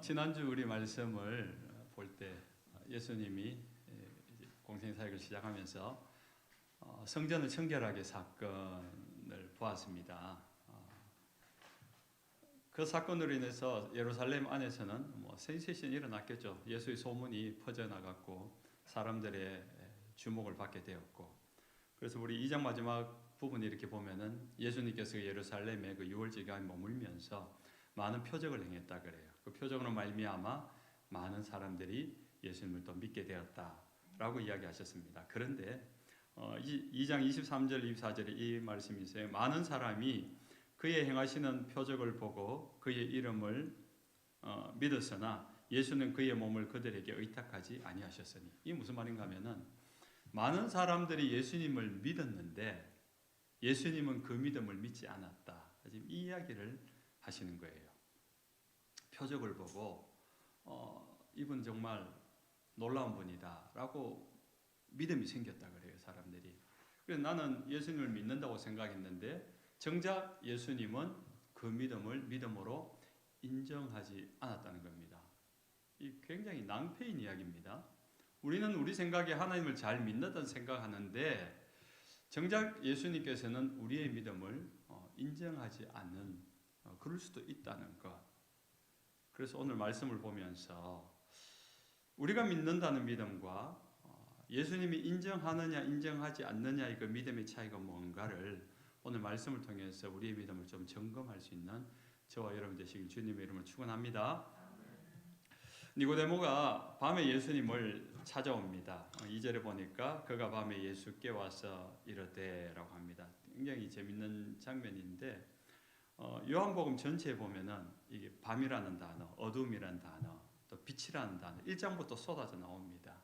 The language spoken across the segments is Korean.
지난주 우리 말씀을 볼 때 예수님이 이제 공생사역을 시작하면서 성전을 청결하게 사건을 보았습니다. 그 사건으로 인해서 예루살렘 안에서는 센세이션이 일어났겠죠. 예수의 소문이 퍼져나갔고 사람들의 주목을 받게 되었고, 그래서 우리 2장 마지막 부분을 이렇게 보면은 예수님께서 예루살렘에 그 유월절기에 머물면서 많은 표적을 행했다 그래요. 그 표적으로 말미암아 많은 사람들이 예수님을 또 믿게 되었다라고 이야기하셨습니다. 그런데 2장 23절 24절에 이 말씀이 있어요. 많은 사람이 그의 행하시는 표적을 보고 그의 이름을 믿었으나 예수는 그의 몸을 그들에게 의탁하지 아니하셨으니, 이게 무슨 말인가 하면은 많은 사람들이 예수님을 믿었는데 예수님은 그 믿음을 믿지 않았다. 지금 이 이야기를 하시는 거예요. 표적을 보고 이분 정말 놀라운 분이다 라고 믿음이 생겼다 그래요, 사람들이. 그래서 나는 예수님을 믿는다고 생각했는데 정작 예수님은 그 믿음을 믿음으로 인정하지 않았다는 겁니다. 이 굉장히 낭패인 이야기입니다. 우리는 우리 생각에 하나님을 잘 믿는다는 생각하는데 정작 예수님께서는 우리의 믿음을 인정하지 않는, 그럴 수도 있다는 것. 그래서 오늘 말씀을 보면서 우리가 믿는다는 믿음과 예수님이 인정하느냐 인정하지 않느냐의 그 믿음의 차이가 뭔가를 오늘 말씀을 통해서 우리의 믿음을 좀 점검할 수 있는 저와 여러분 되시길 주님의 이름으로 축원합니다. 니고데모가 밤에 예수님을 찾아옵니다. 2절에 보니까 그가 밤에 예수께 와서 이르되라고 합니다. 굉장히 재밌는 장면인데 요한복음 전체에 보면은 이게 밤이라는 단어, 어둠이라는 단어, 또 빛이라는 단어 1장부터 쏟아져 나옵니다.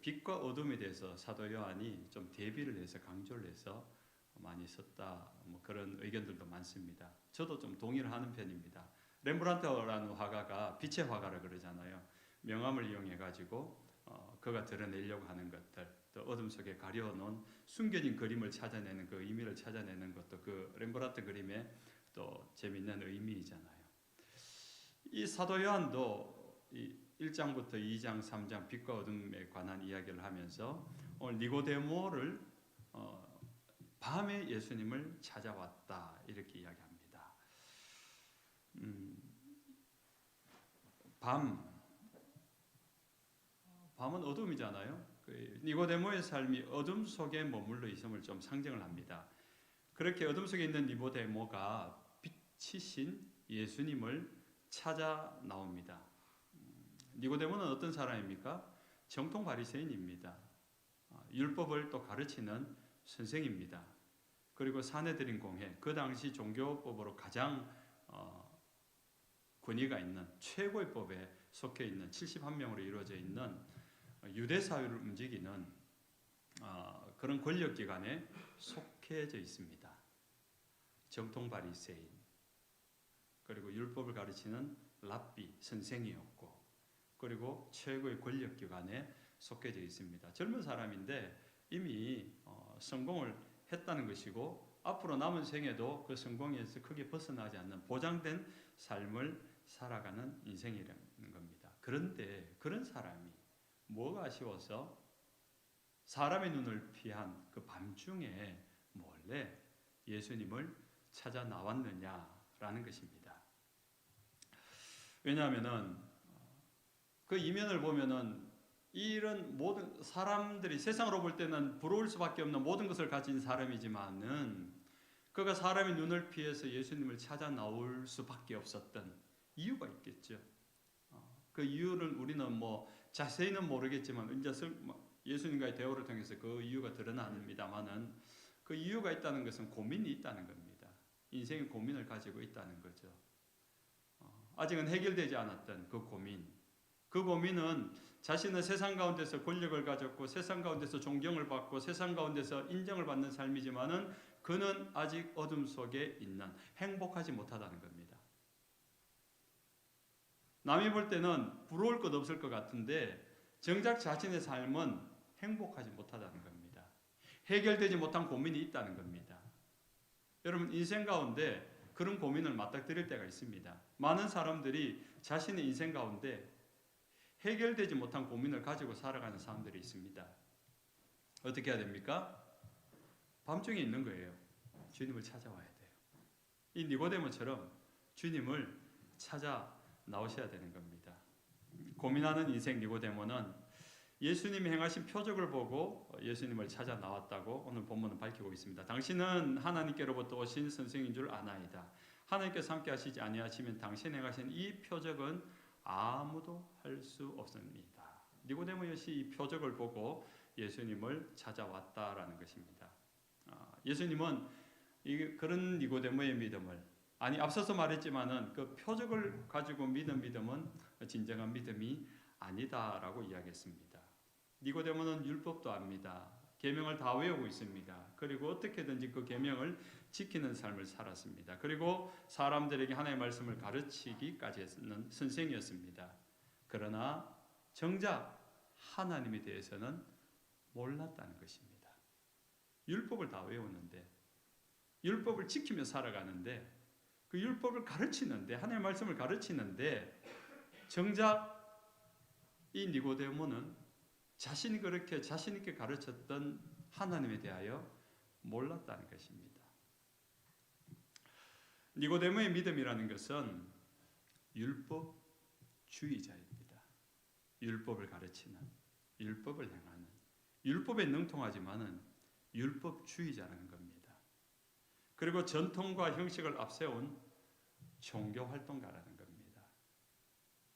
빛과 어둠에 대해서 사도 요한이 좀 대비를 해서 강조를 해서 많이 썼다, 그런 의견들도 많습니다. 저도 좀 동의를 하는 편입니다. 렘브란트라는 화가가 빛의 화가라 그러잖아요. 명암을 이용해 가지고 그가 드러내려고 하는 것들, 또 어둠 속에 가려놓은 숨겨진 그림을 찾아내는 그 의미를 찾아내는 것도 그 렘브란트 그림의 또 재밌는 의미이잖아요. 이 사도 요한도 이 1장부터 2장, 3장 빛과 어둠에 관한 이야기를 하면서 오늘 니고데모를 밤에 예수님을 찾아왔다 이렇게 이야기합니다. 밤은 어둠이잖아요. 니고데모의 삶이 어둠 속에 머물러 있음을 좀 상징을 합니다. 그렇게 어둠 속에 있는 니고데모가 빛이신 예수님을 찾아 나옵니다. 니고데모는 어떤 사람입니까? 정통 바리새인입니다. 율법을 또 가르치는 선생입니다. 그리고 사내들인 공회, 그 당시 종교법으로 가장 권위가 있는 최고의 법에 속해 있는 71명으로 이루어져 있는 유대 사회를 움직이는 그런 권력기관에 속해져 있습니다. 정통 바리새인, 그리고 율법을 가르치는 랍비 선생이었고, 그리고 최고의 권력기관에 속해져 있습니다. 젊은 사람인데 이미 성공을 했다는 것이고 앞으로 남은 생에도 그 성공에서 크게 벗어나지 않는 보장된 삶을 살아가는 인생이라는 겁니다. 그런데 그런 사람이 뭐가 아쉬워서 사람의 눈을 피한 그 밤중에 몰래 예수님을 찾아 나왔느냐라는 것입니다. 왜냐하면은 그 이면을 보면은 이런 모든 사람들이 세상으로 볼 때는 부러울 수밖에 없는 모든 것을 가진 사람이지만은 그가 사람의 눈을 피해서 예수님을 찾아 나올 수밖에 없었던 이유가 있겠죠. 그 이유를 우리는 자세히는 모르겠지만 이제 예수님과의 대화를 통해서 그 이유가 드러납니다만은 그 이유가 있다는 것은 고민이 있다는 겁니다. 인생의 고민을 가지고 있다는 거죠. 아직은 해결되지 않았던 그 고민. 그 고민은 자신은 세상 가운데서 권력을 가졌고 세상 가운데서 존경을 받고 세상 가운데서 인정을 받는 삶이지만은 그는 아직 어둠 속에 있는, 행복하지 못하다는 겁니다. 남이 볼 때는 부러울 것 없을 것 같은데 정작 자신의 삶은 행복하지 못하다는 겁니다. 해결되지 못한 고민이 있다는 겁니다. 여러분, 인생 가운데 그런 고민을 맞닥뜨릴 때가 있습니다. 많은 사람들이 자신의 인생 가운데 해결되지 못한 고민을 가지고 살아가는 사람들이 있습니다. 어떻게 해야 됩니까? 밤중에 있는 거예요. 주님을 찾아와야 돼요. 이 니고데모처럼 주님을 찾아 나오셔야 되는 겁니다. 고민하는 인생 니고데모는 예수님이 행하신 표적을 보고 예수님을 찾아 나왔다고 오늘 본문은 밝히고 있습니다. 당신은 하나님께로부터 오신 선생인 줄 아나이다. 하나님께서 함께 하시지 아니하시면 당신 행하신 이 표적은 아무도 할 수 없습니다. 니고데모 역시 이 표적을 보고 예수님을 찾아왔다라는 것입니다. 예수님은 그런 니고데모의 믿음을, 아니 앞서서 말했지만은 그 표적을 가지고 믿은 믿음은 진정한 믿음이 아니다라고 이야기했습니다. 니고데모는 율법도 압니다. 계명을 다 외우고 있습니다. 그리고 어떻게든지 그 계명을 지키는 삶을 살았습니다. 그리고 사람들에게 하나님의 말씀을 가르치기까지 했는 선생이었습니다. 그러나 정작 하나님에 대해서는 몰랐다는 것입니다. 율법을 다 외우는데, 율법을 지키며 살아가는데, 그 율법을 가르치는데, 하나님의 말씀을 가르치는데 정작 이 니고데모는 자신이 그렇게 자신 있게 가르쳤던 하나님에 대하여 몰랐다는 것입니다. 니고데모의 믿음이라는 것은 율법주의자입니다. 율법을 가르치는, 율법을 행하는, 율법에 능통하지만은 율법주의자라는 겁니다. 그리고 전통과 형식을 앞세운 종교 활동가라는 겁니다.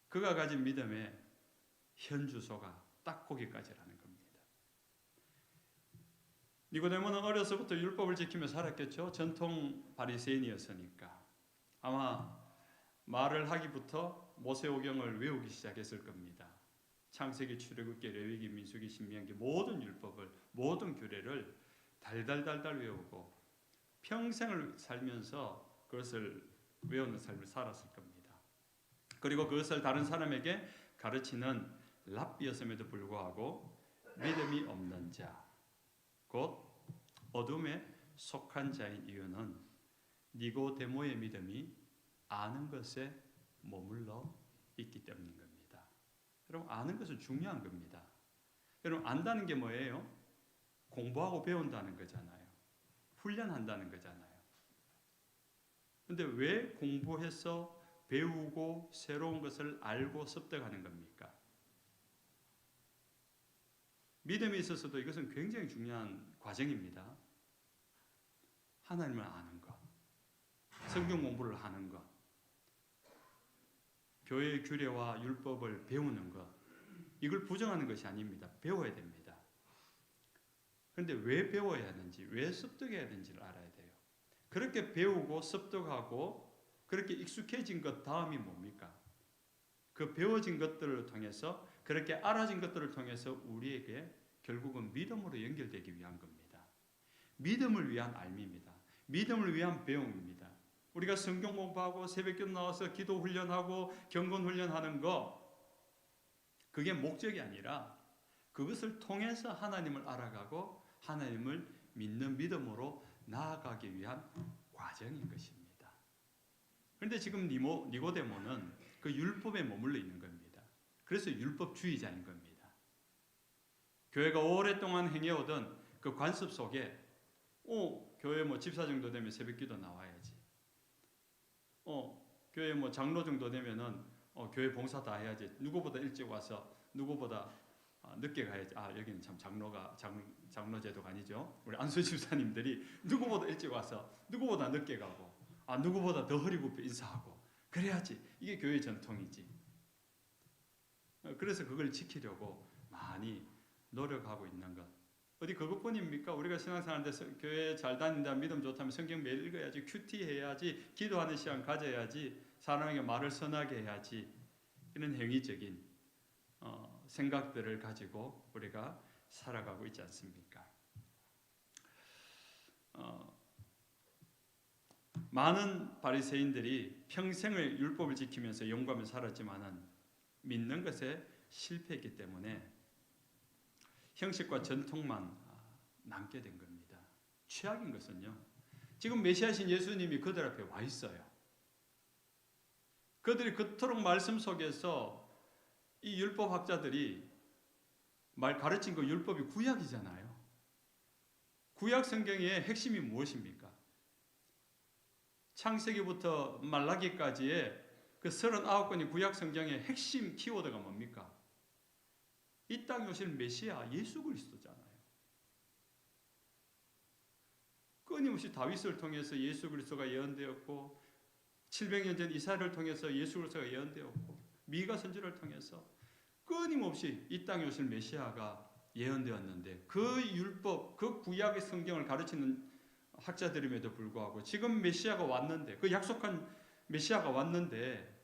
그가 가진 믿음의 현주소가 딱 거기까지라는 겁니다. 니고데모는 어려서부터 율법을 지키며 살았겠죠. 전통 바리새인이었으니까 아마 말을 하기부터 모세오경을 외우기 시작했을 겁니다. 창세기, 출애굽기, 레위기, 민수기, 신명기 모든 율법을, 모든 규례를 달달달달 외우고 평생을 살면서 그것을 외우는 삶을 살았을 겁니다. 그리고 그것을 다른 사람에게 가르치는 랍비였음에도 불구하고 믿음이 없는 자, 곧 어둠에 속한 자인 이유는 니고데모의 믿음이 아는 것에 머물러 있기 때문인 겁니다. 여러분, 아는 것은 중요한 겁니다. 여러분, 안다는 게 뭐예요? 공부하고 배운다는 거잖아요. 훈련한다는 거잖아요. 근데 왜 공부해서 배우고 새로운 것을 알고 습득하는 겁니까? 믿음에 있어서도 이것은 굉장히 중요한 과정입니다. 하나님을 아는 것, 성경 공부를 하는 것, 교회의 규례와 율법을 배우는 것, 이걸 부정하는 것이 아닙니다. 배워야 됩니다. 그런데 왜 배워야 하는지, 왜 습득해야 되는지를 알아야 돼요. 그렇게 배우고 습득하고 그렇게 익숙해진 것 다음이 뭡니까? 그 배워진 것들을 통해서, 그렇게 알아진 것들을 통해서 우리에게 결국은 믿음으로 연결되기 위한 겁니다. 믿음을 위한 알미입니다. 믿음을 위한 배움입니다. 우리가 성경 공부하고 새벽기도 나와서 기도 훈련하고 경건 훈련하는 거, 그게 목적이 아니라 그것을 통해서 하나님을 알아가고 하나님을 믿는 믿음으로 나아가기 위한 과정인 것입니다. 그런데 지금 니고데모는 그 율법에 머물러 있는 겁니다. 그래서 율법주의자인 겁니다. 교회가 오랫동안 행해오던 그 관습 속에 교회 집사 정도 되면 새벽기도 나와야지. 교회 장로 정도 되면은 교회 봉사 다 해야지. 누구보다 일찍 와서 누구보다 늦게 가야지. 여기는 참 장로 제도가 아니죠. 우리 안수 집사님들이 누구보다 일찍 와서 누구보다 늦게 가고 누구보다 더 허리 굽혀 인사하고 그래야지. 이게 교회 전통이지. 그래서 그걸 지키려고 많이 노력하고 있는 것. 어디 그것뿐입니까? 우리가 신앙생활에서 교회 잘 다닌다, 믿음 좋다면 성경 매일 읽어야지, 큐티 해야지, 기도하는 시간 가져야지, 사람에게 말을 선하게 해야지, 이런 행위적인 생각들을 가지고 우리가 살아가고 있지 않습니까? 많은 바리새인들이 평생을 율법을 지키면서 연구하며 살았지만은 믿는 것에 실패했기 때문에 형식과 전통만 남게 된 겁니다. 최악인 것은요, 지금 메시아신 예수님이 그들 앞에 와 있어요. 그들이 그토록 말씀 속에서 이 율법학자들이 가르친 그 율법이 구약이잖아요. 구약 성경의 핵심이 무엇입니까? 창세기부터 말라기까지의 그 39권의 구약 성경의 핵심 키워드가 뭡니까? 이 땅에 오실 메시아 예수 그리스도잖아요. 끊임없이 다윗을 통해서 예수 그리스도가 예언되었고 700년 전 이사야를 통해서 예수 그리스도가 예언되었고 미가 선지를 통해서 끊임없이 이 땅에 오실 메시아가 예언되었는데 그 율법, 그 구약의 성경을 가르치는 학자들임에도 불구하고 지금 메시아가 왔는데 그 약속한 메시아가 왔는데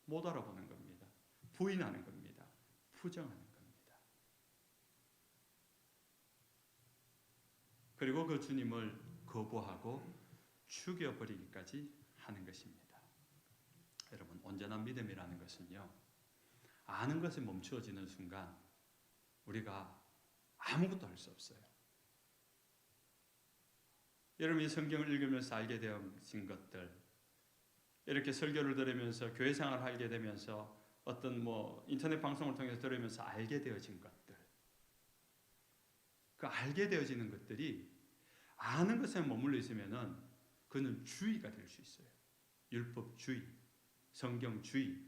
못 알아보는 겁니다. 부인하는 겁니다. 부정하는 겁니다. 그리고 그 주님을 거부하고 죽여버리기까지 하는 것입니다. 여러분, 온전한 믿음이라는 것은요, 아는 것에 멈추어지는 순간 우리가 아무것도 할 수 없어요. 여러분이 성경을 읽으면서 알게 되어진 것들, 이렇게 설교를 들으면서 교회 생활을 하게 되면서 어떤 인터넷 방송을 통해서 들으면서 알게 되어진 것들, 그 알게 되어지는 것들이 아는 것에 머물러 있으면은 그는 주의가 될 수 있어요. 율법주의, 성경주의.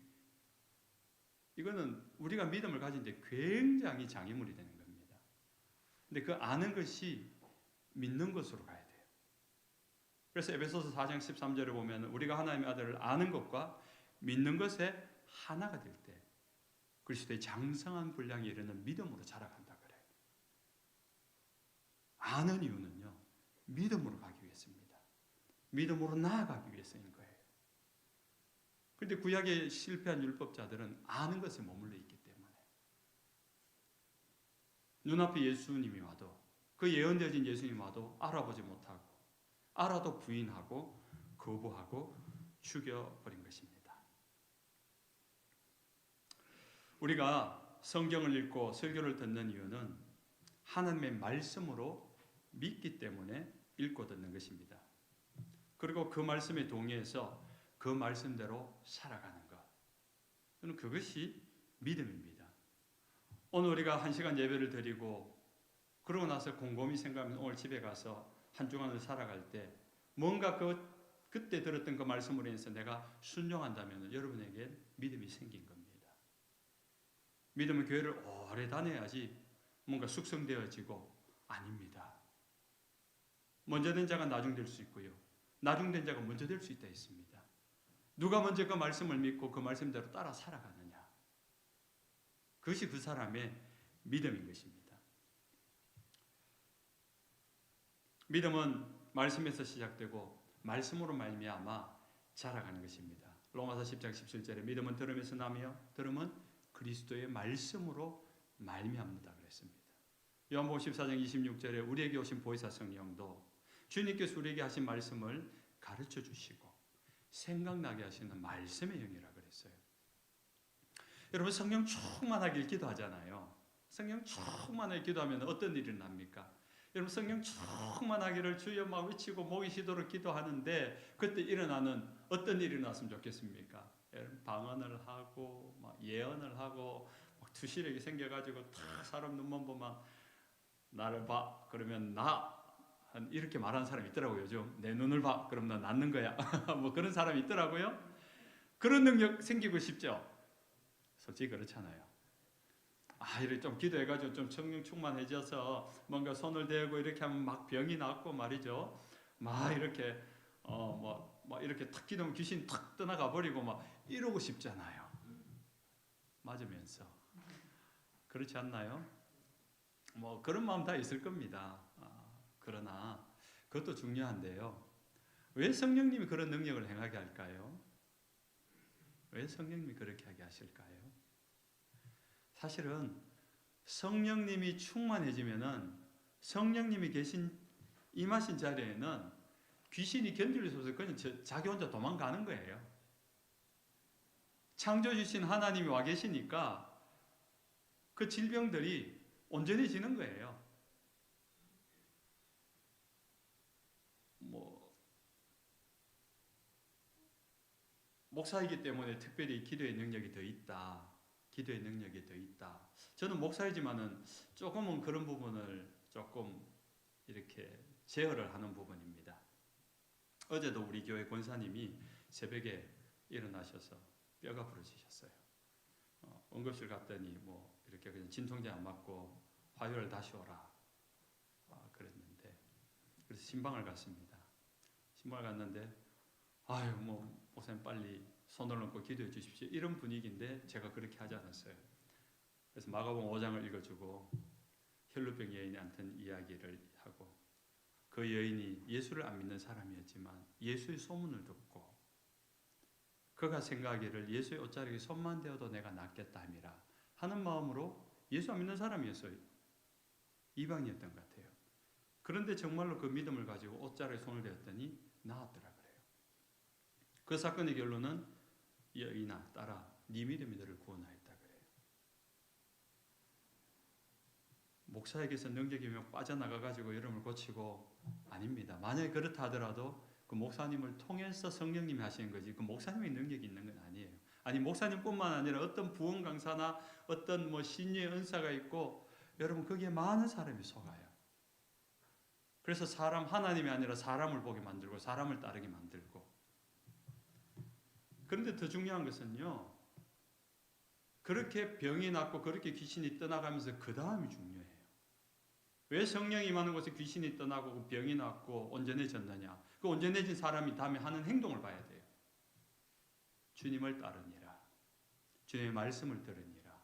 이거는 우리가 믿음을 가진 데 굉장히 장애물이 되는 겁니다. 근데 그 아는 것이 믿는 것으로 가야 돼요. 그래서 에베소서 4장 13절에 보면 우리가 하나님의 아들을 아는 것과 믿는 것에 하나가 될 때 그리스도의 장성한 분량에 이르는 믿음으로 자라간다 그래요. 아는 이유는요, 믿음으로 가기 위해서입니다. 믿음으로 나아가기 위해서인 거예요. 그런데 구약에 실패한 율법자들은 아는 것에 머물러 있기 때문에 눈앞에 예수님이 와도 그 예언되어진 예수님이 와도 알아보지 못하고 알아도 부인하고 거부하고 죽여버린 것입니다. 우리가 성경을 읽고 설교를 듣는 이유는 하나님의 말씀으로 믿기 때문에 읽고 듣는 것입니다. 그리고 그 말씀에 동의해서 그 말씀대로 살아가는 것. 저는 그것이 믿음입니다. 오늘 우리가 1시간 예배를 드리고 그러고 나서 곰곰이 생각하면 오늘 집에 가서 한 주간을 살아갈 때 뭔가 그때 들었던 그 말씀으로 인해서 내가 순종한다면 여러분에게 믿음이 생긴 겁니다. 믿음은 교회를 오래 다녀야지 뭔가 숙성되어지고 아닙니다. 먼저 된 자가 나중 될 수 있고요. 나중 된 자가 먼저 될 수 있다 했습니다. 누가 먼저 그 말씀을 믿고 그 말씀대로 따라 살아가느냐. 그것이 그 사람의 믿음인 것입니다. 믿음은 말씀에서 시작되고 말씀으로 말미암아 자라가는 것입니다. 로마서 10장 17절에 믿음은 들음에서 나며 들음은 그리스도의 말씀으로 말미암는다 그랬습니다. 요한복음 14장 26절에 우리에게 오신 보혜사 성령도 주님께서 우리에게 하신 말씀을 가르쳐 주시고 생각나게 하시는 말씀의 영이라 그랬어요. 여러분 성령 충만하길 기도하잖아요. 성령 충만하게 기도하면 어떤 일이 납니까? 여러분 성령 충만하기를 주여 막 외치고 목이 쉬도록 기도하는데 그때 일어나는 어떤 일이 났으면 좋겠습니까? 여러분 방언을 하고 막 예언을 하고 막 투시력이 생겨가지고 탁 사람 눈만 보면 나를 봐 그러면 나 이렇게 말하는 사람이 있더라고요. 요즘 내 눈을 봐 그럼 나 낫는 거야. 뭐 그런 사람이 있더라고요. 그런 능력 생기고 싶죠? 솔직히 그렇잖아요. 이렇게 좀 기도해가지고 좀 성령 충만해져서 뭔가 손을 대고 이렇게 하면 막 병이 낫고 말이죠. 막 이렇게 막 이렇게 탁 기도하면 귀신 탁 떠나가 버리고 막 이러고 싶잖아요. 맞으면서 그렇지 않나요? 뭐 그런 마음 다 있을 겁니다. 그러나 그것도 중요한데요. 왜 성령님이 그런 능력을 행하게 할까요? 왜 성령님이 그렇게 하게 하실까요? 사실은 성령님이 충만해지면은 성령님이 임하신 자리에는 귀신이 견딜 수 없어서 그냥 자기 혼자 도망가는 거예요. 창조주신 하나님이 와 계시니까 그 질병들이 온전해지는 거예요. 목사이기 때문에 특별히 기도의 능력이 더 있다. 기도의 능력이 더 있다. 저는 목사이지만은 조금은 그런 부분을 조금 이렇게 제어를 하는 부분입니다. 어제도 우리 교회 권사님이 새벽에 일어나셔서 뼈가 부러지셨어요. 응급실 갔더니 뭐 이렇게 그냥 진통제 안 맞고 화요일 다시 오라 그랬는데, 그래서 신방을 갔습니다. 신방을 갔는데 아유 뭐 목사님 빨리 손을 얹고 기도해 주십시오 이런 분위기인데 제가 그렇게 하지 않았어요. 그래서 마가복음 5장을 읽어주고 혈루병 여인한테 이야기를 하고, 그 여인이 예수를 안 믿는 사람이었지만 예수의 소문을 듣고 그가 생각하기를 예수의 옷자락에 손만 대어도 내가 낫겠다 함이라 하는 마음으로, 예수 안 믿는 사람이었어요. 이방이었던 것 같아요. 그런데 정말로 그 믿음을 가지고 옷자락에 손을 대었더니 나았더라 그래요. 그 사건의 결론은 여인아 딸아 네 믿음이 너를 구원하였다 그래요. 목사에게서 능력이면 빠져나가가지고 여러분을 고치고 아닙니다. 만약에 그렇다 하더라도 그 목사님을 통해서 성령님이 하시는 거지 그 목사님의 능력이 있는 건 아니에요. 아니 목사님뿐만 아니라 어떤 부흥 강사나 어떤 뭐 신유의 은사가 있고 여러분 거기에 많은 사람이 속아요. 그래서 사람 하나님이 아니라 사람을 보게 만들고 사람을 따르게 만들고. 그런데 더 중요한 것은요, 그렇게 병이 낫고 그렇게 귀신이 떠나가면서 그 다음이 중요해요. 왜 성령이 임하는 곳에 귀신이 떠나고 병이 낫고 온전해졌느냐? 그 온전해진 사람이 다음에 하는 행동을 봐야 돼요. 주님을 따르니라. 주님의 말씀을 들으니라.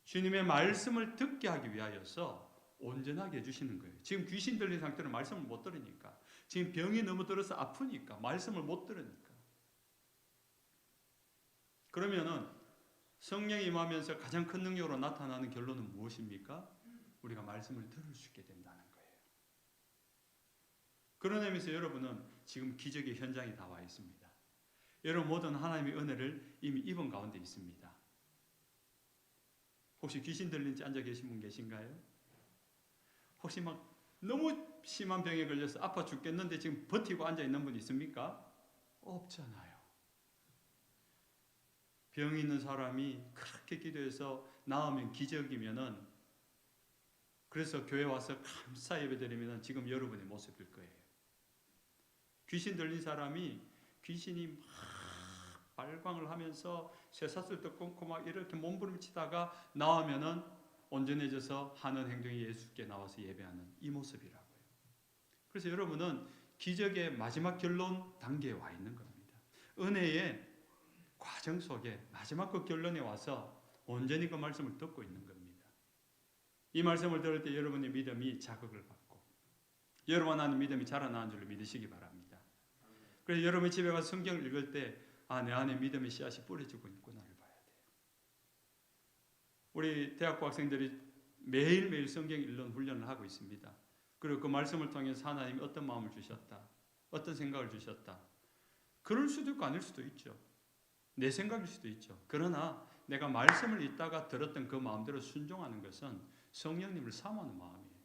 주님의 말씀을 듣게 하기 위하여서 온전하게 해주시는 거예요. 지금 귀신 들린 상태로 말씀을 못 들으니까, 지금 병이 너무 들어서 아프니까, 말씀을 못 들으니까. 그러면은 성령이 임하면서 가장 큰 능력으로 나타나는 결론은 무엇입니까? 우리가 말씀을 들을 수 있게 된다는 거예요. 그런 의미에서 여러분은 지금 기적의 현장에 다 와 있습니다. 여러분 모든 하나님의 은혜를 이미 입은 가운데 있습니다. 혹시 귀신 들린 지 앉아 계신 분 계신가요? 혹시 막 너무 심한 병에 걸려서 아파 죽겠는데 지금 버티고 앉아 있는 분 있습니까? 없잖아요. 병 있는 사람이 그렇게 기도해서 나으면 기적이면은, 그래서 교회 와서 감사 예배 드리면은 지금 여러분의 모습일 거예요. 귀신 들린 사람이 귀신이 막 발광을 하면서 쇠사슬도 끊고 막 이렇게 몸부림치다가 나오면은 온전해져서 하는 행동이 예수께 나와서 예배하는 이 모습이라고요. 그래서 여러분은 기적의 마지막 결론 단계에 와 있는 겁니다. 은혜의 과정 속에 마지막 그 결론에 와서 온전히 그 말씀을 듣고 있는 겁니다. 이 말씀을 들을 때 여러분의 믿음이 자극을 받고 여러분 안에 믿음이 자라나는 줄로 믿으시기 바랍니다. 그래서 여러분이 집에 가서 성경을 읽을 때 내 안에 믿음의 씨앗이 뿌려지고 있구나를 봐야 돼요. 우리 대학부 학생들이 매일매일 성경 읽는 훈련을 하고 있습니다. 그리고 그 말씀을 통해서 하나님이 어떤 마음을 주셨다, 어떤 생각을 주셨다. 그럴 수도 있고 아닐 수도 있죠. 내 생각일 수도 있죠. 그러나 내가 말씀을 읽다가 들었던 그 마음대로 순종하는 것은 성령님을 사모하는 마음이에요.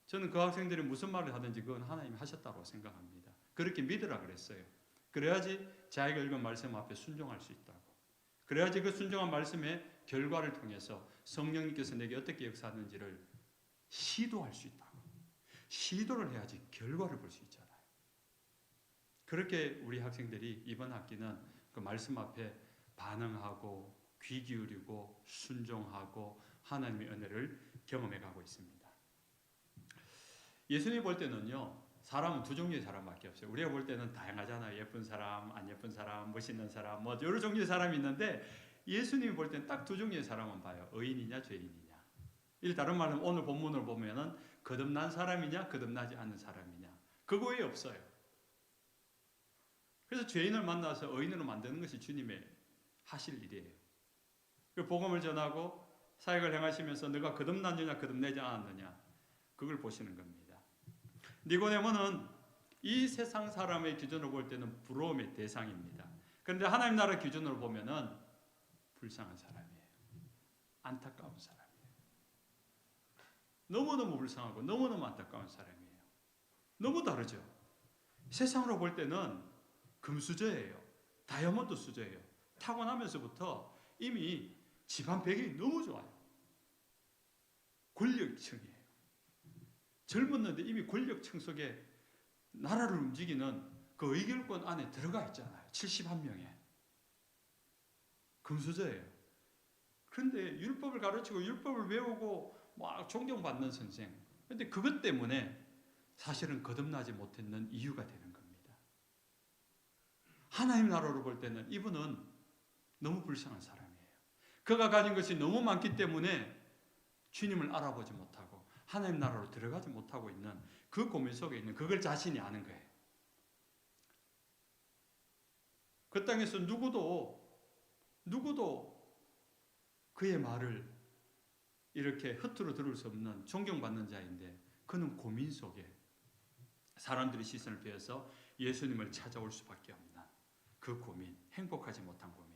저는 그 학생들이 무슨 말을 하든지 그건 하나님이 하셨다고 생각합니다. 그렇게 믿으라 그랬어요. 그래야지 자기가 읽은 말씀 앞에 순종할 수 있다고. 그래야지 그 순종한 말씀의 결과를 통해서 성령님께서 내게 어떻게 역사하는지를 시도할 수 있다고. 시도를 해야지 결과를 볼 수 있잖아요. 그렇게 우리 학생들이 이번 학기는 그 말씀 앞에 반응하고 귀 기울이고 순종하고 하나님의 은혜를 경험해 가고 있습니다. 예수님 볼 때는요, 사람은 두 종류의 사람밖에 없어요. 우리가 볼 때는 다양하잖아요. 예쁜 사람, 안 예쁜 사람, 멋있는 사람, 뭐 여러 종류의 사람이 있는데 예수님이 볼 때는 딱 두 종류의 사람만 봐요. 의인이냐 죄인이냐. 이 다른 말은 오늘 본문을 보면은 거듭난 사람이냐 거듭나지 않은 사람이냐. 그거 외에 없어요. 그래서 죄인을 만나서 의인으로 만드는 것이 주님의 하실 일이에요. 그 복음을 전하고 사역을 행하시면서 너가 거듭났느냐 거듭내지 않았느냐 그걸 보시는 겁니다. 니고데모는 이 세상 사람의 기준으로 볼 때는 부러움의 대상입니다. 그런데 하나님 나라 기준으로 보면은 불쌍한 사람이에요. 안타까운 사람이에요. 너무너무 불쌍하고 너무너무 안타까운 사람이에요. 너무 다르죠. 세상으로 볼 때는 금수저예요. 다이아몬드 수저예요. 타고나면서부터 이미 집안 배경이 너무 좋아요. 권력층이에요. 젊었는데 이미 권력층 속에 나라를 움직이는 그 의결권 안에 들어가 있잖아요. 71명에. 금수저예요. 그런데 율법을 가르치고 율법을 외우고 막 존경받는 선생. 그런데 그것 때문에 사실은 거듭나지 못했는 이유가 되는 겁니다. 하나님 나라로 볼 때는 이분은 너무 불쌍한 사람이에요. 그가 가진 것이 너무 많기 때문에 주님을 알아보지 못하고 하나님 나라로 들어가지 못하고 있는 그 고민 속에 있는 그걸 자신이 아는 거예요. 그 땅에서 누구도 그의 말을 이렇게 허투루 들을 수 없는 존경받는 자인데 그는 고민 속에 사람들이 시선을 피해서 예수님을 찾아올 수밖에 없는 그 고민, 행복하지 못한 고민.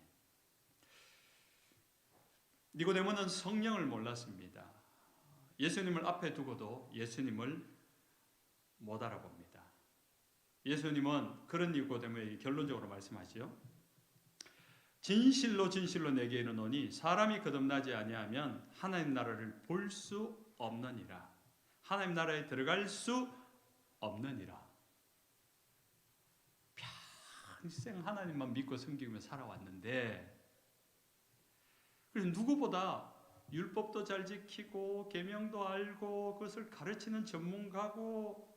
니고데모는 성령을 몰랐습니다. 예수님을 앞에 두고도 예수님을 못 알아봅니다. 예수님은 그런 니고데모에게 결론적으로 말씀하시죠. 진실로 진실로 내게 이르노니 사람이 거듭나지 아니하면 하나님 나라를 볼 수 없느니라. 하나님 나라에 들어갈 수 없느니라. 평생 하나님만 믿고 섬기며 살아왔는데 그래서 누구보다 율법도 잘 지키고 계명도 알고 그것을 가르치는 전문가고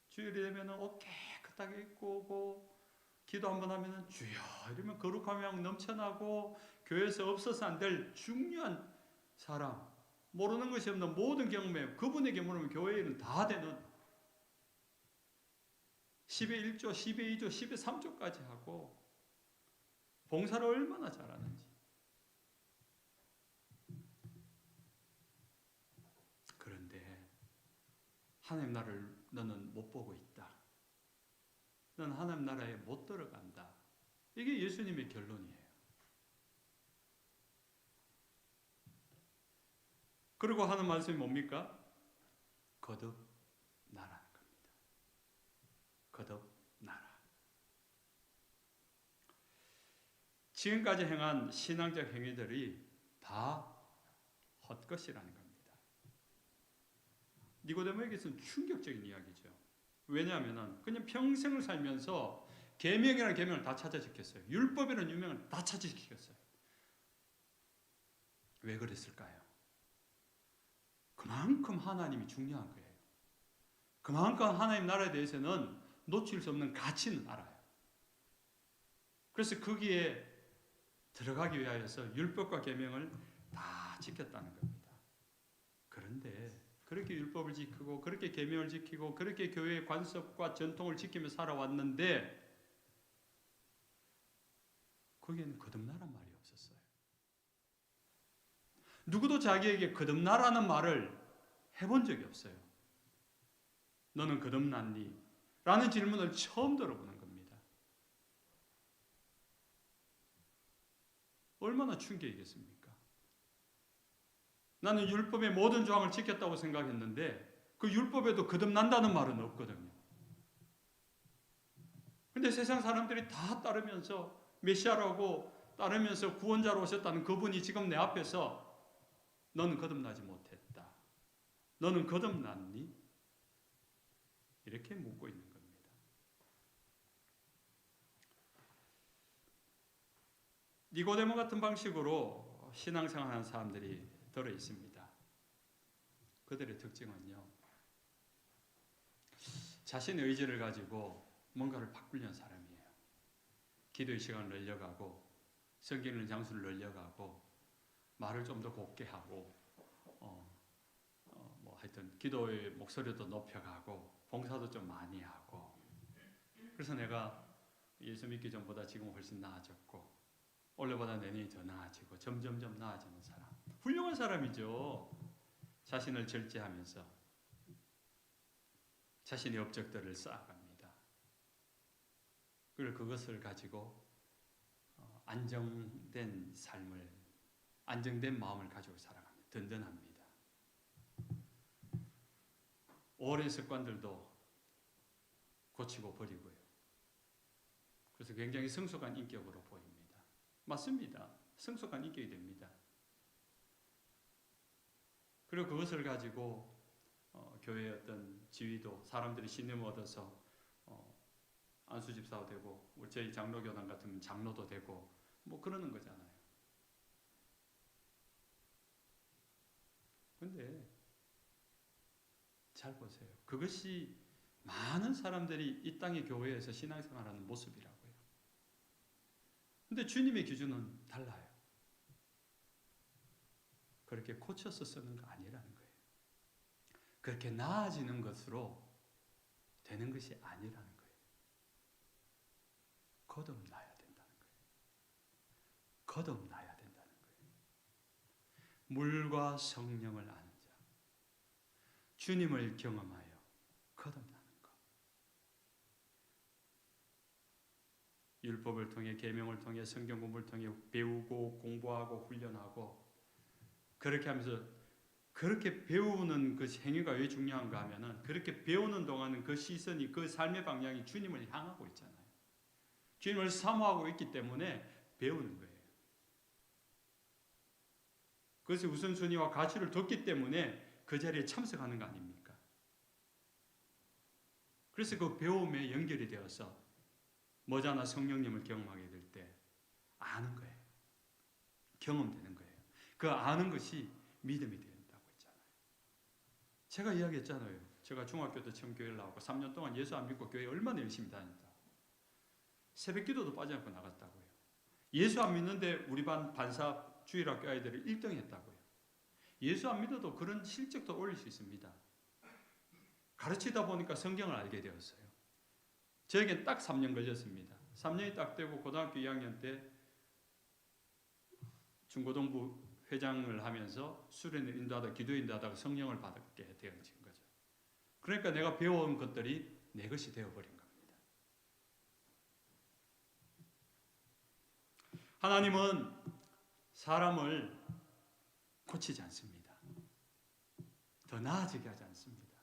주일이 되면 옷 깨끗하게 입고 오고 기도 한번 하면 주여 이러면 거룩함이 넘쳐나고 교회에서 없어서 안 될 중요한 사람, 모르는 것이 없는 모든 경험에 그분에게 물으면 교회 일은 다 되는 10의 1조, 10의 2조, 10의 3조까지 하고 봉사를 얼마나 잘하는지. 그런데 하나님 나라를 너는 못 보고 있다. 너는 하나님 나라에 못 들어간다. 이게 예수님의 결론이에요. 그리고 하는 말씀이 뭡니까? 거듭나라는 겁니다. 거듭나라. 지금까지 행한 신앙적 행위들이 다 헛것이라는 겁니다. 니고데모에게서는 충격적인 이야기죠. 왜냐하면 그냥 평생을 살면서 계명이라는 계명을 다 찾아 지켰어요. 율법이라는 율법을 다 찾아 지켰어요. 왜 그랬을까요? 그만큼 하나님이 중요한 거예요. 그만큼 하나님 나라에 대해서는 놓칠 수 없는 가치는 알아요. 그래서 거기에 들어가기 위하여서 율법과 계명을 다 지켰다는 겁니다. 그런데 그렇게 율법을 지키고 그렇게 계명을 지키고 그렇게 교회의 관습과 전통을 지키며 살아왔는데 거기에는 거듭나란 말이 없었어요. 누구도 자기에게 거듭나라는 말을 해본 적이 없어요. 너는 거듭났니? 라는 질문을 처음 들어보는 겁니다. 얼마나 충격이겠습니까? 나는 율법의 모든 조항을 지켰다고 생각했는데 그 율법에도 거듭난다는 말은 없거든요. 근데 세상 사람들이 다 따르면서 메시아라고 따르면서 구원자로 오셨다는 그분이 지금 내 앞에서 너는 거듭나지 못했다. 너는 거듭났니? 이렇게 묻고 있는 겁니다. 니고데모 같은 방식으로 신앙생활하는 사람들이 들어 있습니다. 그들의 특징은요. 자신의 의지를 가지고 뭔가를 바꾸려는 사람이에요. 기도의 시간을 늘려가고 성경 읽는 장수를 늘려가고 말을 좀 더 곱게 하고 뭐 하여튼 기도의 목소리도 높여가고 봉사도 좀 많이 하고 그래서 내가 예수 믿기 전보다 지금 훨씬 나아졌고 올해보다 내년이 더 나아지고 점점점 나아지는 사람. 훌륭한 사람이죠. 자신을 절제하면서 자신의 업적들을 쌓아갑니다. 그리고 그것을 가지고 안정된 삶을 안정된 마음을 가지고 살아갑니다. 든든합니다. 오랜 습관들도 고치고 버리고요. 그래서 굉장히 성숙한 인격으로 보입니다. 맞습니다. 성숙한 인격이 됩니다. 그리고 그것을 가지고 교회의 어떤 지위도 사람들이 신임 얻어서 안수집사도 되고 저희 장로교단 같으면 장로도 되고 뭐 그러는 거잖아요. 근데 잘 보세요. 그것이 많은 사람들이 이 땅의 교회에서 신앙생활하는 모습이라고요. 근데 주님의 기준은 달라요. 그렇게 고쳐서 쓰는 거 아니라는 거예요. 그렇게 나아지는 것으로 되는 것이 아니라는 거예요. 거듭나야 된다는 거예요. 거듭나야 된다는 거예요. 물과 성령을 아는 자, 주님을 경험하여 거듭나는 것. 율법을 통해, 계명을 통해, 성경 공부를 통해 배우고 공부하고 훈련하고 그렇게 하면서 그렇게 배우는 그 행위가 왜 중요한가 하면은 그렇게 배우는 동안은 그 시선이 그 삶의 방향이 주님을 향하고 있잖아요. 주님을 사모하고 있기 때문에 배우는 거예요. 그것이 우선순위와 가치를 뒀기 때문에 그 자리에 참석하는 거 아닙니까? 그래서 그 배움에 연결이 되어서 머지않아 성령님을 경험하게 될 때 아는 거예요. 경험되는 거예요. 그 아는 것이 믿음이 된다고 했잖아요. 제가 이야기했잖아요. 제가 중학교 때 처음 교회를 나왔고 3년 동안 예수 안 믿고 교회 얼마나 열심히 다녔다. 새벽 기도도 빠지 않고 나갔다고요. 예수 안 믿는데 우리 반 반사 주일학교 아이들을 1등 했다고요. 예수 안 믿어도 그런 실적도 올릴 수 있습니다. 가르치다 보니까 성경을 알게 되었어요. 저에겐 딱 3년 걸렸습니다. 3년이 딱 되고 고등학교 2학년 때 중고등부 회장을 하면서 수련을 인도하다 기도 인도하다가 성령을 받게 되어진 거죠. 그러니까 내가 배워온 것들이 내 것이 되어버린 겁니다. 하나님은 사람을 고치지 않습니다. 더 나아지게 하지 않습니다.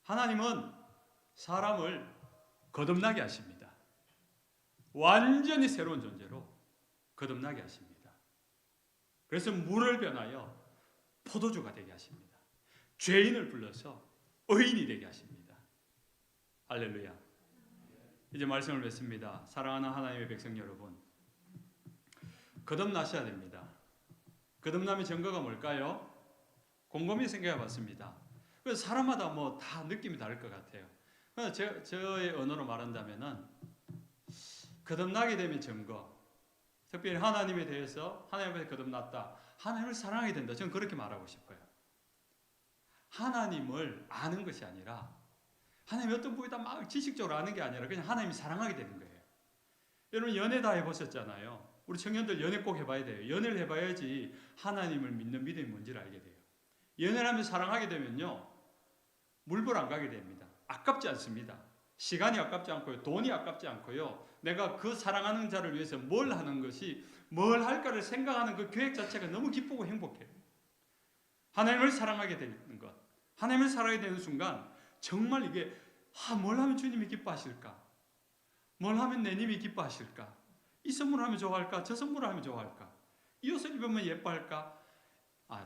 하나님은 사람을 거듭나게 하십니다. 완전히 새로운 존재로 거듭나게 하십니다. 그래서 물을 변하여 포도주가 되게 하십니다. 죄인을 불러서 의인이 되게 하십니다. 할렐루야. 이제 말씀을 맺습니다. 사랑하는 하나님의 백성 여러분, 거듭나셔야 됩니다. 거듭남의 증거가 뭘까요? 곰곰이 생각해 봤습니다. 그래서 사람마다 뭐 다 느낌이 다를 것 같아요. 저의 언어로 말한다면은 거듭나게 되면 증거, 특별히 하나님에 대해서 하나님 앞에 거듭났다. 하나님을 사랑하게 된다. 저는 그렇게 말하고 싶어요. 하나님을 아는 것이 아니라 하나님이 어떤 부위다 막 지식적으로 아는 게 아니라 그냥 하나님이 사랑하게 되는 거예요. 여러분 연애 다 해보셨잖아요. 우리 청년들 연애 꼭 해봐야 돼요. 연애를 해봐야지 하나님을 믿는 믿음이 뭔지를 알게 돼요. 연애를 하면 사랑하게 되면요. 물불 안 가게 됩니다. 아깝지 않습니다. 시간이 아깝지 않고요. 돈이 아깝지 않고요. 내가 그 사랑하는 자를 위해서 뭘 하는 것이 뭘 할까를 생각하는 그 계획 자체가 너무 기쁘고 행복해요. 하나님을 사랑하게 되는 것. 하나님을 사랑하게 되는 순간 정말 이게 뭘 하면 주님이 기뻐하실까? 뭘 하면 내님이 기뻐하실까? 이 선물을 하면 좋아할까? 저 선물을 하면 좋아할까? 이 옷을 입으면 예뻐할까?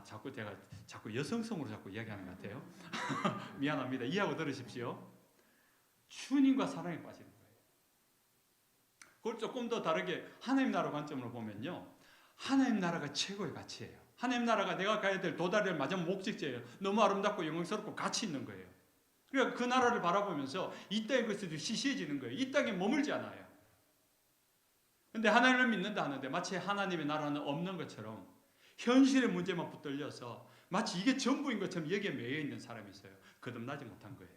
자꾸 제가 여성성으로 자꾸 이야기하는 것 같아요. 미안합니다. 이해하고 들으십시오. 주님과 사랑에 빠지는 거예요. 그걸 조금 더 다르게 하나님 나라 관점으로 보면요. 하나님 나라가 최고의 가치예요. 하나님 나라가 내가 가야 될 도달할 마지막 목적지예요. 너무 아름답고 영광스럽고 가치 있는 거예요. 그러니까 그 나라를 바라보면서 이 땅의 것에도 시시해지는 거예요. 이 땅에 머물지 않아요. 근데 하나님을 믿는다 하는데 마치 하나님의 나라는 없는 것처럼 현실의 문제만 붙들려서 마치 이게 전부인 것처럼 여기에 매여 있는 사람이 있어요. 거듭나지 못한 거예요.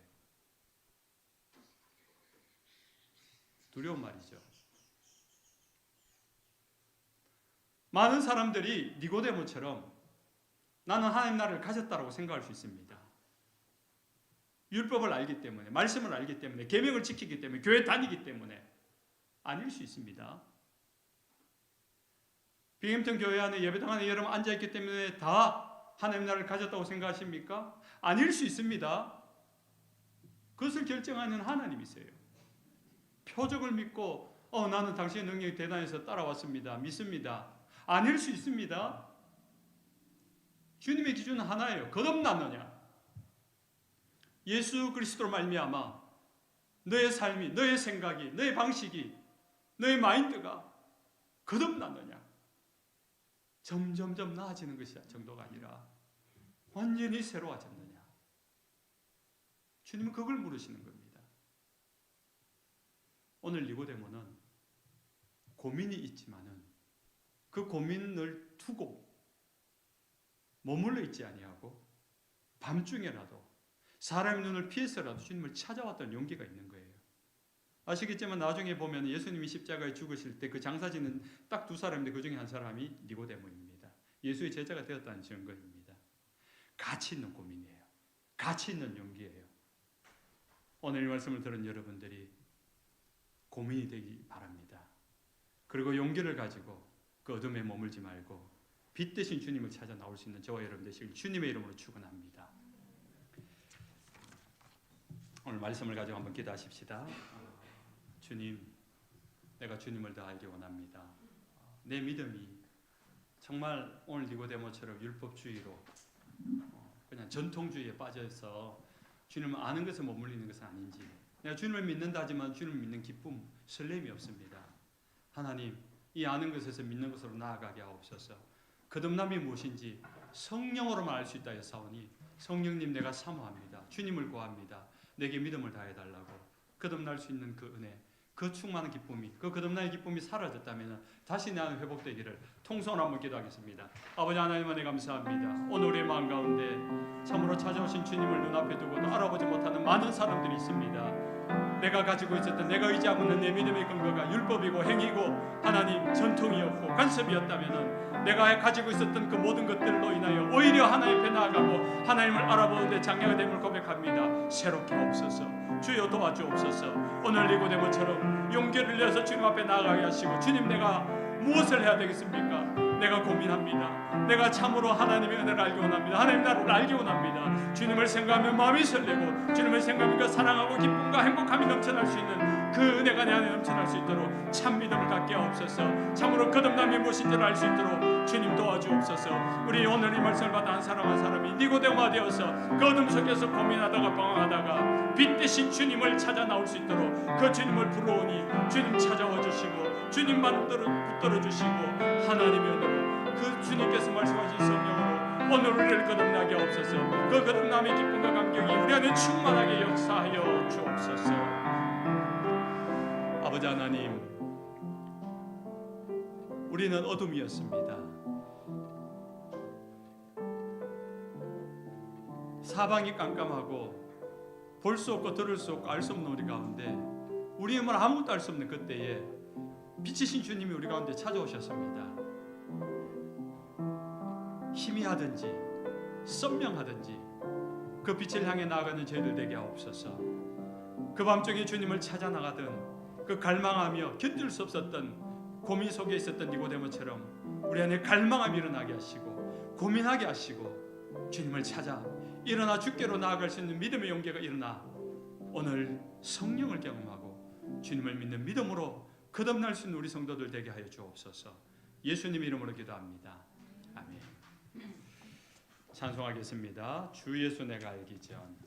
두려운 말이죠. 많은 사람들이 니고데모처럼 나는 하나님 나라를 가졌다고 생각할 수 있습니다. 율법을 알기 때문에, 말씀을 알기 때문에, 계명을 지키기 때문에, 교회 다니기 때문에 아닐 수 있습니다. 빙햄턴 교회 안에 예배당 안에 여러분 앉아있기 때문에 다 하나님 나라를 가졌다고 생각하십니까? 아닐 수 있습니다. 그것을 결정하는 하나님이세요. 표적을 믿고 나는 당신의 능력이 대단해서 따라왔습니다. 믿습니다. 아닐 수 있습니다. 주님의 기준은 하나예요. 거듭났느냐. 예수 그리스도로 말미암아 너의 삶이, 너의 생각이, 너의 방식이, 너의 마인드가 거듭났느냐. 점점점 나아지는 것이 정도가 아니라 완전히 새로워졌느냐. 주님은 그걸 물으시는 겁니다. 오늘 니고데모는 고민이 있지만은 그 고민을 두고 머물러 있지 아니하고 밤중에라도 사람의 눈을 피해서라도 주님을 찾아왔던 용기가 있는 거예요. 아시겠지만 나중에 보면 예수님이 십자가에 죽으실 때 그 장사지는 딱 두 사람인데 그 중에 한 사람이 니고데모입니다. 예수의 제자가 되었다는 증거입니다. 가치 있는 고민이에요. 가치 있는 용기예요. 오늘 이 말씀을 들은 여러분들이 고민이 되기 바랍니다. 그리고 용기를 가지고 그 어둠에 머물지 말고 빛 대신 주님을 찾아 나올 수 있는 저와 여러분 되시길 주님의 이름으로 축원합니다. 오늘 말씀을 가지고 한번 기도하십시다. 주님, 내가 주님을 더 알기 원합니다. 내 믿음이 정말 오늘 니고데모처럼 율법주의로 그냥 전통주의에 빠져서 주님을 아는 것에 머물리는 것은 아닌지, 내가 주님을 믿는다 하지만 주님을 믿는 기쁨, 설렘이 없습니다. 하나님, 이 아는 것에서 믿는 것으로 나아가게 하옵소서. 거듭남이 무엇인지 성령으로만 알 수 있다 했사오니 성령님 내가 사모합니다. 주님을 구합니다. 내게 믿음을 다해달라고. 거듭날 수 있는 그 은혜, 그 충만한 기쁨이, 그 거듭남의 기쁨이 사라졌다면 다시 내 안에 회복되기를 통성으로 한번 기도하겠습니다. 아버지 하나님 은혜 감사합니다. 오늘 우리의 마음 가운데 참으로 찾아오신 주님을 눈앞에 두고도 알아보지 못하는 많은 사람들이 있습니다. 내가 가지고 있었던, 내가 의지하고 있는 내 믿음의 근거가 율법이고 행위고 하나님 전통이었고 간섭이었다면 내가 가지고 있었던 그 모든 것들로 인하여 오히려 하나님 앞에 나아가고 하나님을 알아보는데 장애가 됨을 고백합니다. 새롭게 하옵소서. 주여 도와주옵소서. 오늘 니고데모처럼 용기를 내서 주님 앞에 나아가게 하시고, 주님 내가 무엇을 해야 되겠습니까? 내가 고민합니다. 내가 참으로 하나님의 은혜를 알기 원합니다. 하나님 나를 알기 원합니다. 주님을 생각하면 마음이 설레고 주님을 생각하면 사랑하고 기쁨과 행복함이 넘쳐날 수 있는 그 은혜가 내 안에 넘쳐날 수 있도록 참 믿음을 갖게 하옵소서. 참으로 거듭남이 무엇인지를 알 수 있도록 주님 도와주옵소서. 우리 오늘 이 말씀을 받아 한 사람 한 사람이 니고데모가 되어서 그 어둠 속에서 고민하다가 방황하다가 빛 대신 주님을 찾아 나올 수 있도록 그 주님을 부러우니 주님 찾아와 주시고 주님만 붙들어 주시고 하나님의 은혜로 그 주님께서 말씀하신 성령으로 오늘 우리를 거듭나게 하옵소서. 그 거듭남의 기쁨과 감격이 우리 안에 충만하게 역사하여 주옵소서. 아버지 하나님, 우리는 어둠이었습니다. 사방이 깜깜하고 볼 수 없고 들을 수 없고 알 수 없는 우리 가운데, 우리의 말 아무것도 알 수 없는 그때에 빛이신 주님이 우리 가운데 찾아오셨습니다. 희미하든지 선명하든지 그 빛을 향해 나아가는 저희들 되게 하옵소서. 그 밤중에 주님을 찾아 나가던 그 갈망하며 견딜 수 없었던 고민 속에 있었던 니고데모처럼 우리 안에 갈망함이 일어나게 하시고 고민하게 하시고 주님을 찾아 일어나 주께로 나아갈 수 있는 믿음의 용기가 일어나 오늘 성령을 경험하고 주님을 믿는 믿음으로 거듭날 수 있는 우리 성도들 되게 하여 주옵소서. 예수님 이름으로 기도합니다. 아멘. 찬송하겠습니다. 주 예수 내가 알기 전.